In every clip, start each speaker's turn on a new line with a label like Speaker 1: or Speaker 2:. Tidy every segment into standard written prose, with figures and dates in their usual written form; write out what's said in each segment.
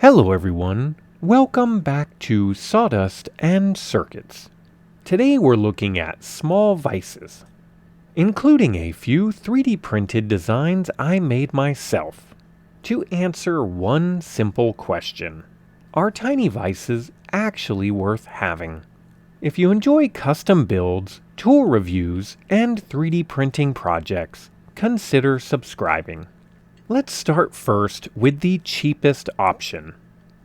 Speaker 1: Hello everyone, welcome back to Sawdust and Circuits. Today we're looking at small vices, including a few 3D printed designs I made myself, to answer one simple question. Are tiny vices actually worth having? If you enjoy custom builds, tool reviews, and 3D printing projects, consider subscribing. Let's start first with the cheapest option.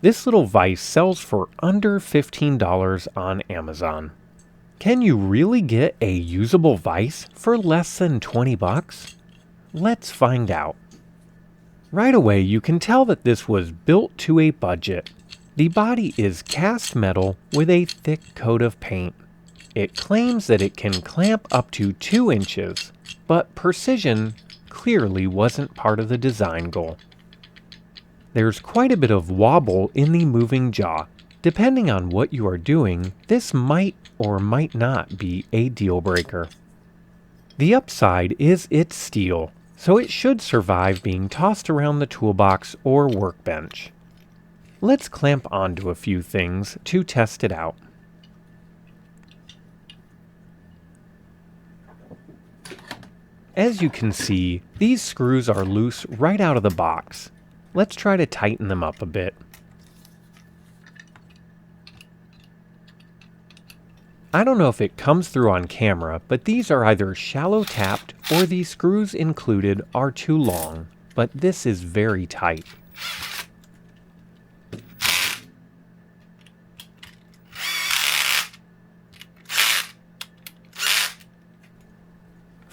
Speaker 1: This little vise sells for under $15 on Amazon. Can you really get a usable vise for less than 20 bucks? Let's find out. Right away you can tell that this was built to a budget. The body is cast metal with a thick coat of paint. It claims that it can clamp up to 2 inches, but precision clearly wasn't part of the design goal. There's quite a bit of wobble in the moving jaw. Depending on what you are doing, this might or might not be a deal breaker. The upside is it's steel, so it should survive being tossed around the toolbox or workbench. Let's clamp onto a few things to test it out. As you can see, these screws are loose right out of the box. Let's try to tighten them up a bit. I don't know if it comes through on camera, but these are either shallow tapped or the screws included are too long, but this is very tight.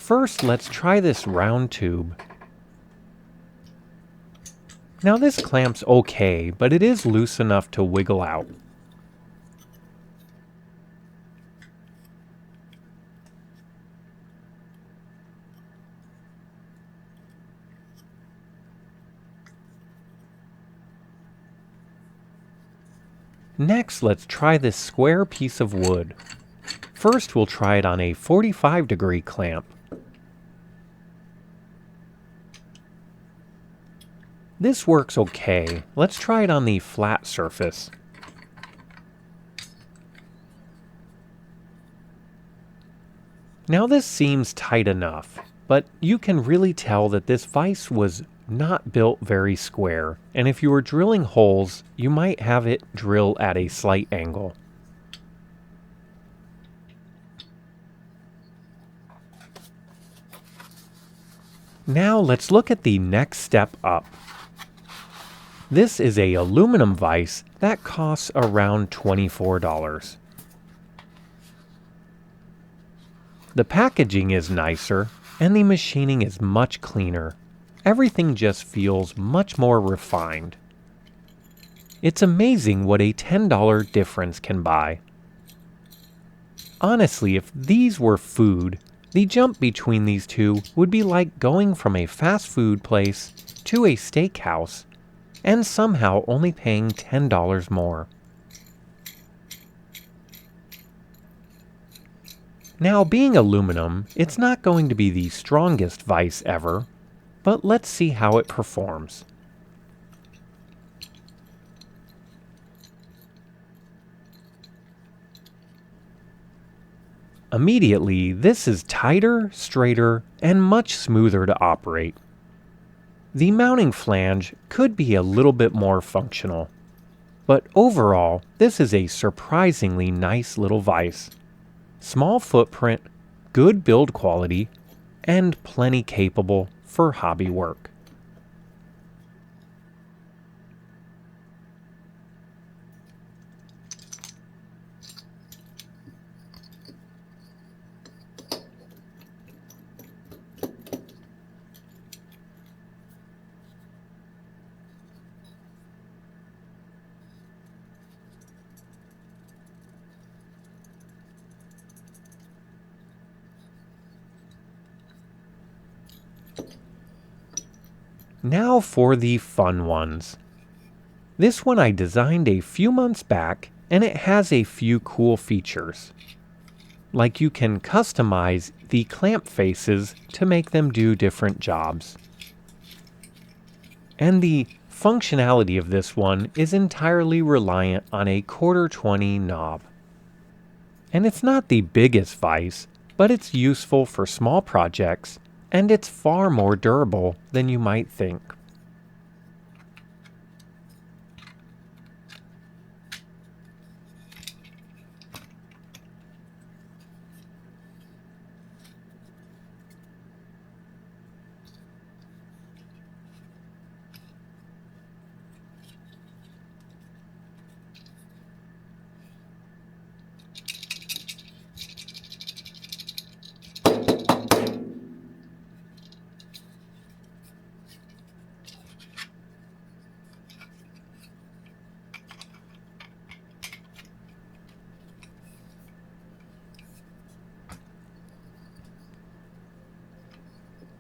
Speaker 1: First, let's try this round tube. Now this clamps okay, but it is loose enough to wiggle out. Next, let's try this square piece of wood. First, we'll try it on a 45-degree clamp. This works okay. Let's try it on the flat surface. Now this seems tight enough, but you can really tell that this vise was not built very square, and if you were drilling holes, you might have it drill at a slight angle. Now let's look at the next step up. This is an aluminum vise that costs around $24. The packaging is nicer, and the machining is much cleaner. Everything just feels much more refined. It's amazing what a $10 difference can buy. Honestly, if these were food, the jump between these two would be like going from a fast food place to a steakhouse and somehow only paying $10 more. Now, being aluminum, it's not going to be the strongest vise ever, but let's see how it performs. Immediately, this is tighter, straighter, and much smoother to operate. The mounting flange could be a little bit more functional, but overall, this is a surprisingly nice little vise. Small footprint, good build quality, and plenty capable for hobby work. Now for the fun ones. This one I designed a few months back, and it has a few cool features. Like you can customize the clamp faces to make them do different jobs. And the functionality of this one is entirely reliant on a 1/4-20 knob. And it's not the biggest vise, but it's useful for small projects, and it's far more durable than you might think.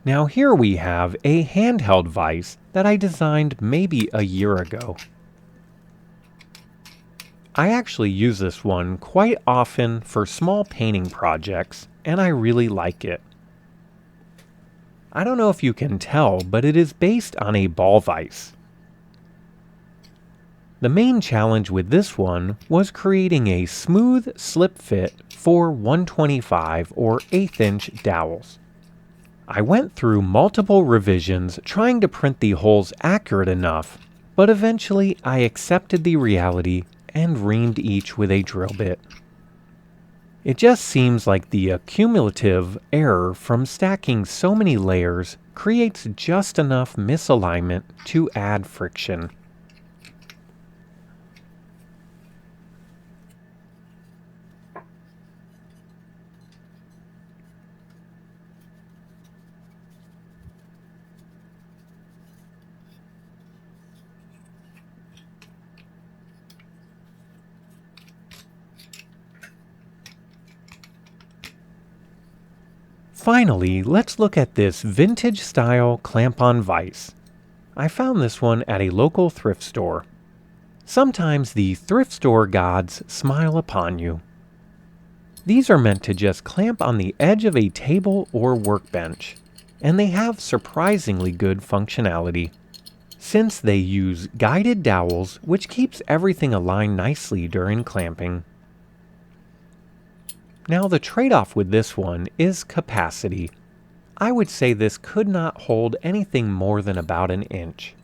Speaker 1: Now here we have a handheld vise that I designed maybe a year ago. I actually use this one quite often for small painting projects, and I really like it. I don't know if you can tell, but it is based on a ball vise. The main challenge with this one was creating a smooth slip fit for 1/25 or 1/8 inch dowels. I went through multiple revisions trying to print the holes accurate enough, but eventually I accepted the reality and reamed each with a drill bit. It just seems like the accumulative error from stacking so many layers creates just enough misalignment to add friction. Finally, let's look at this vintage style clamp-on vise. I found this one at a local thrift store. Sometimes the thrift store gods smile upon you. These are meant to just clamp on the edge of a table or workbench, and they have surprisingly good functionality, since they use guided dowels which keeps everything aligned nicely during clamping. Now the trade-off with this one is capacity. I would say this could not hold anything more than about 1 inch.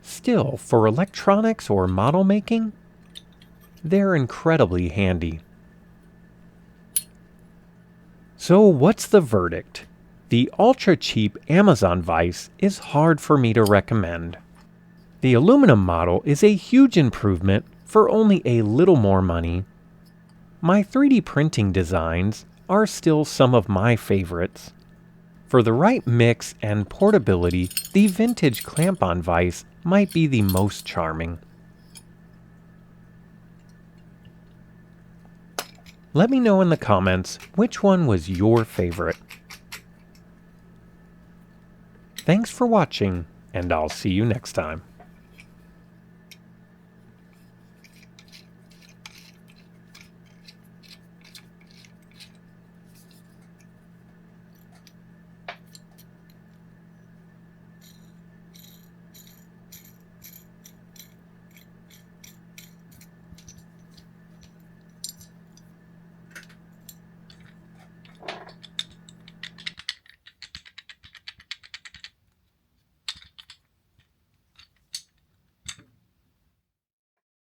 Speaker 1: Still, for electronics or model making, they're incredibly handy. So what's the verdict? The ultra-cheap Amazon vise is hard for me to recommend. The aluminum model is a huge improvement for only a little more money. My 3D printing designs are still some of my favorites. For the right mix and portability, the vintage clamp-on vise might be the most charming. Let me know in the comments which one was your favorite. Thanks for watching, and I'll see you next time.